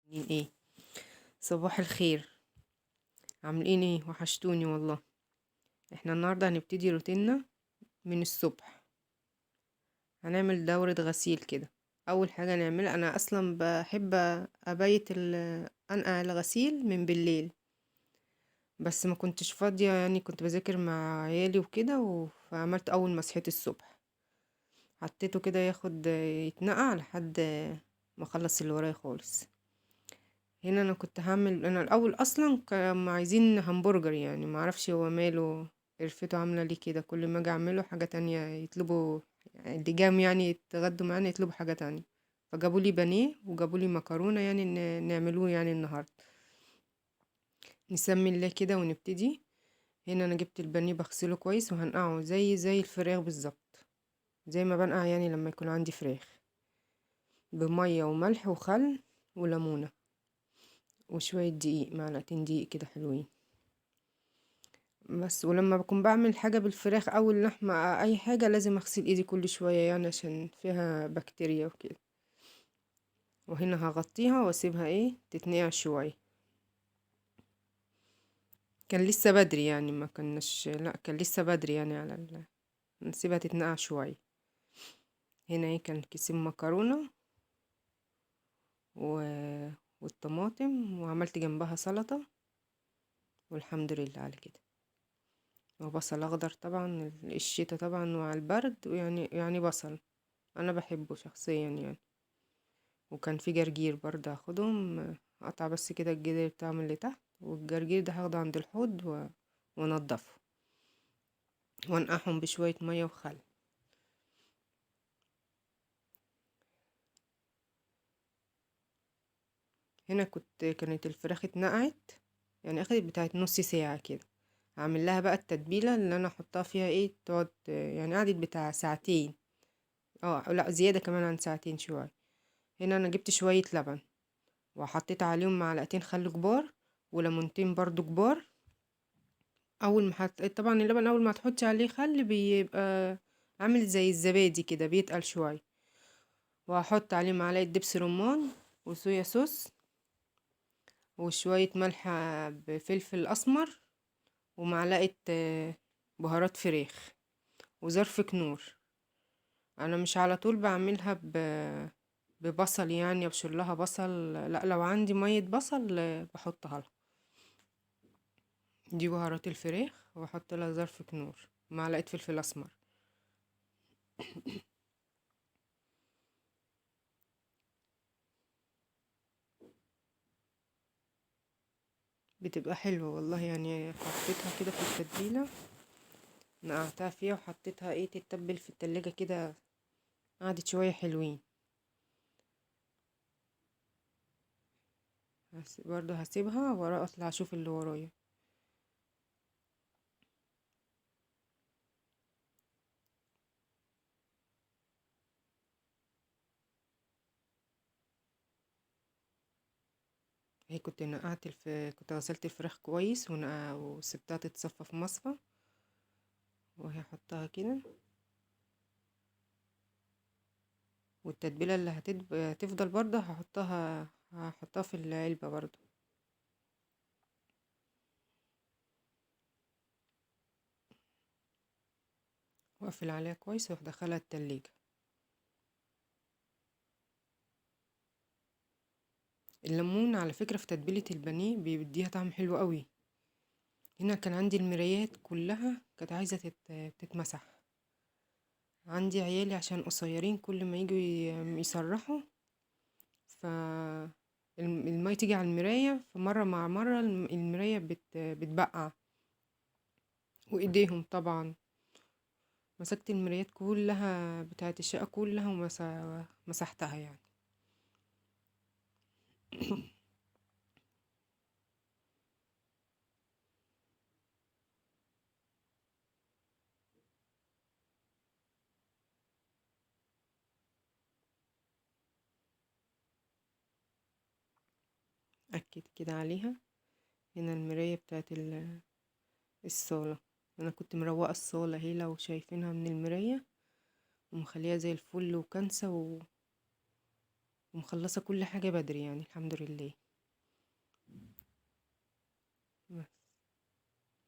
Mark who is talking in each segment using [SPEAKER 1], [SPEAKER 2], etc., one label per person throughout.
[SPEAKER 1] عاملين ايه؟ صباح الخير. عاملين ايه؟ وحشتوني والله. احنا النهارده هنبتدي روتيننا من الصبح. هنعمل دورة غسيل كده. اول حاجة نعملها، انا اصلا بحب ابيت انقع الغسيل من بالليل، بس ما كنتش فاضية، يعني كنت بذاكر مع عيالي وكده فعملت اول ما صحيت الصبح. حطيته كده ياخد يتنقع لحد ما اخلص اللي ورايا خالص. هنا انا كنت هعمل، انا الاول اصلا كانوا عايزين همبرجر، يعني ما اعرفش هو ماله، قرفته عامله ليه كده، كل ما اجي اعمله حاجه تانية يطلبوا، يعني اللي جام يعني يتغدوا معانا يطلبوا حاجه تانية. فجابوا لي بانيه وجابوا لي مكرونه، يعني نعملوه يعني النهارده. نسمي الله كده ونبتدي. هنا انا جبت البانيه بغسله كويس وهنقعه زي الفراخ بالظبط، زي ما بنقع يعني لما يكون عندي فراخ، بميه وملح وخل وليمونه وشويه دقيق، معلقتين دقيق كده حلوين بس. ولما بكون بعمل حاجة بالفراخ او اللحمة اي حاجة لازم اغسل ايدي كل شوية، يعني عشان فيها بكتيريا وكده. وهنا هغطيها واسيبها تتنقع شوية. كان لسه بدري يعني، ما كناش، لا كان لسه بدري يعني نسيبها تتنقع شوية. هنا كان كيسين مكرونة و... والطماطم، وعملت جنبها سلطة، والحمد لله على كده. وبصل اخضر طبعا، الشتا طبعا وعلى البرد، يعني بصل انا بحبه شخصيا يعني. وكان في جرجير برضه هاخدهم، اقطع بس كده الجدر بتاعهم اللي تحت، والجرجير ده هاخده عند الحوض وانضفه وانقعهم بشوية مية وخل. هنا كانت الفراخ اتنقعت، يعني اخدت بتاعت نص ساعة كده. هعمل لها بقى التتبيلة اللي انا احطها فيها، تقعد يعني قعدت بتاع ساعتين، لا زيادة كمان عن ساعتين شوية. هنا انا جبت شوية لبن وحطيت عليهم معلقتين خل كبار وليمونتين برضو كبار. اول ما طبعا اللبن اول ما تحطي عليه خل بيبقى عامل زي الزبادي كده، بيتقل شويه. وهحط عليه معلقه دبس رمان وصويا صوص وشويه ملح بفلفل اسمر، ومعلقه بهارات فراخ وظرف كنور. انا مش على طول بعملها ببصل، يعني ابشر لها بصل، لا لو عندي ميه بصل بحطها لها. دي بهارات الفراخ، واحط لها ظرف كنور، معلقه فلفل اسمر. بتبقى حلوة والله، يعني حطيتها كده في التتبيلة، نقعتها فيها وحطيتها تتبل في التلاجة كده، قعدت شوية حلوين. برضه هسيبها ورا اطلع اشوف اللي ورايا. كنت غسلت الفراخ كويس وسبتها تتصفى في مصفى، وهي حطها كده. والتتبيلة اللي هتفضل برضه هحطها في العلبة برضه. واقفل عليها كويس وادخلها التلاجة. الليمون على فكرة في تتبيلة البانيه بيديها طعم حلو قوي. هنا كان عندي المرايات كلها كانت عايزة تتمسح. عندي عيالي عشان قصيرين، كل ما يجوا يسرحوا، ف المية تيجي على المراية، فمرة مع مرة المراية بتبقع، وإيديهم طبعا. مسكت المرايات كلها بتاعت الشقة كلها ومسحتها يعني. أكد كده عليها. هنا المراية بتاعت الصالة، أنا كنت مروقة الصالة هي لو شايفينها من المراية، ومخليها زي الفل وكنسة ومخلصة كل حاجة بدري يعني الحمد لله. بس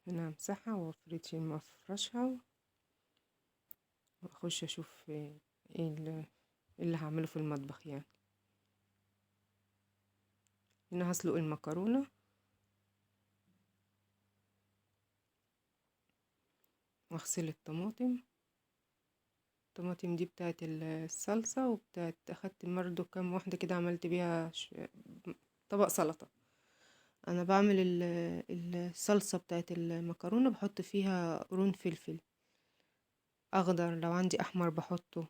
[SPEAKER 1] هنا همسحها وافرشها واخش اشوف ايه اللي هعمله في المطبخ يعني. هنا هسلق المكرونة واغسل الطماطم دي بتاعت الصلصة، وبتاعت اخدت برضه كام واحدة كده عملت بيها طبق سلطة. انا بعمل الصلصة بتاعت المكرونة، بحط فيها قرون فلفل اخضر، لو عندي احمر بحطه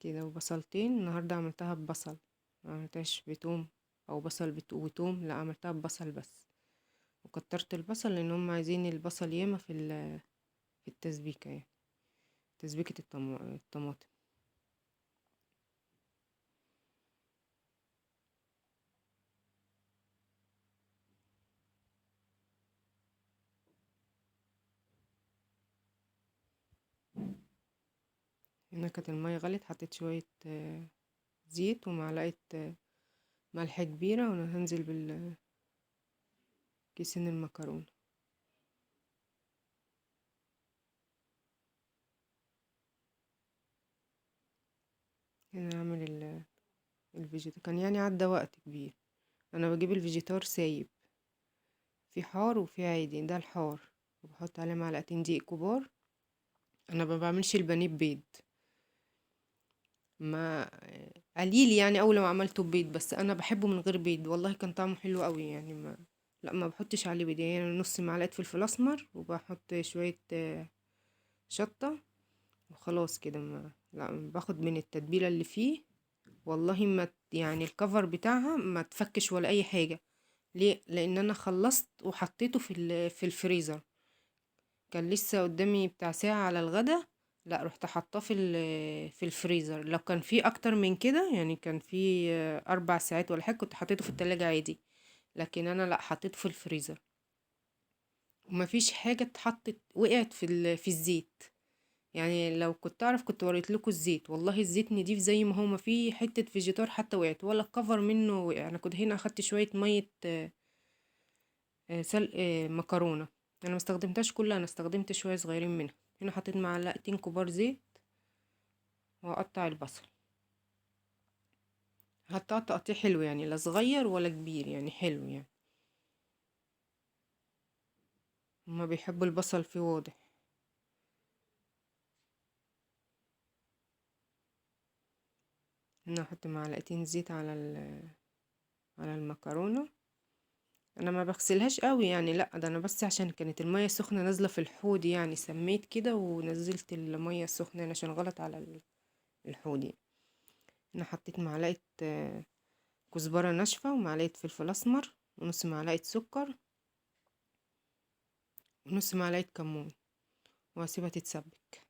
[SPEAKER 1] كده، وبصلتين. النهاردة عملتها ببصل، ما عملتهاش بتوم او بصل وتوم، لا عملتها ببصل بس. وكترت البصل لان هم عايزين البصل ياما في التسبيكة يعني، تسبيكة الطماطم. هنا كانت المية غلت، حطيت شوية زيت ومعلقة ملح كبيرة، وانا هنزل بالكيسين المكرونة. هنا اعمل الفيجيتا، كان يعني عدى وقت كبير. انا بجيب الفيجيتار سايب، في حار وفي عادي، ده الحار، وبحط عليه معلقتين دقيق كبار. انا ما بعملش البانيه ببيض، ما قليل يعني اول ما عملته ببيض، بس انا بحبه من غير بيض، والله كان طعمه حلو قوي يعني. ما لا، ما بحطش عليه بيض يعني، نص معلقه فلفل اسمر، وبحط شويه شطه وخلاص كده. ما لا، باخد من التتبيله اللي فيه، والله ما يعني الكفر بتاعها ما تفكش ولا اي حاجه. ليه؟ لان انا خلصت وحطيته في الفريزر، كان لسه قدامي بتاع ساعة على الغدا، لا رحت حاطاه في الفريزر. لو كان في اكتر من كده يعني، كان في 4 ساعات ولا حاجة، كنت حطيته في التلاجة عادي. لكن انا لا، حطيته في الفريزر، ومفيش حاجة اتحطت وقعت في الزيت. يعني لو كنت اعرف كنت وريت لكم الزيت، والله الزيت نضيف زي ما هو، ما في حتة فيجيتار حتى وقعت ولا الكفر منه وقع. انا كنت هنا اخدت شوية مية سلق مكرونة، انا ما استخدمتهاش كلها، انا استخدمت شوية صغيرين منها. هنا حطيت معلقتين كبار زيت، واقطع البصل. هقطع تقطيع حلو يعني، لا صغير ولا كبير يعني، حلو يعني، هما بيحبوا البصل فيه واضح. هنا احط معلقتين زيت على المكرونة. انا ما بغسلهاش قوي يعني، لا ده انا بس عشان كانت المية سخنة نازلة في الحوض يعني، سميت كده ونزلت المية السخنة يعني عشان غلط على الحوض يعني. انا حطيت معلقة كزبرة ناشفة، ومعلقة فلفل اسمر، ونص معلقة سكر، ونص معلقة كمون، واسيبها تتسبك.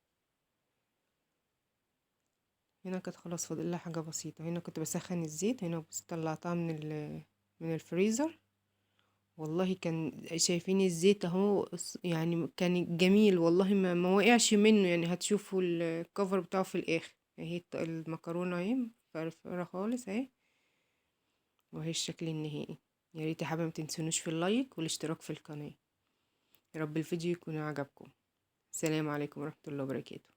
[SPEAKER 1] هنا كانت خلاص فاضل لها حاجة بسيطة. هنا كنت بسخن الزيت، هنا بس طلعتها من الفريزر. والله كان شايفين الزيت اهو، يعني كان جميل والله، ما وقعش منه يعني. هتشوفوا الكفر بتاعه في الاخر اهي، المكرونة اهي مفرفرة خالص اهي، وهي الشكل النهائي. يا ريت يا حبايبي متنسونوش في اللايك والاشتراك في القناة. يا رب الفيديو يكون عجبكم. السلام عليكم ورحمة الله وبركاته.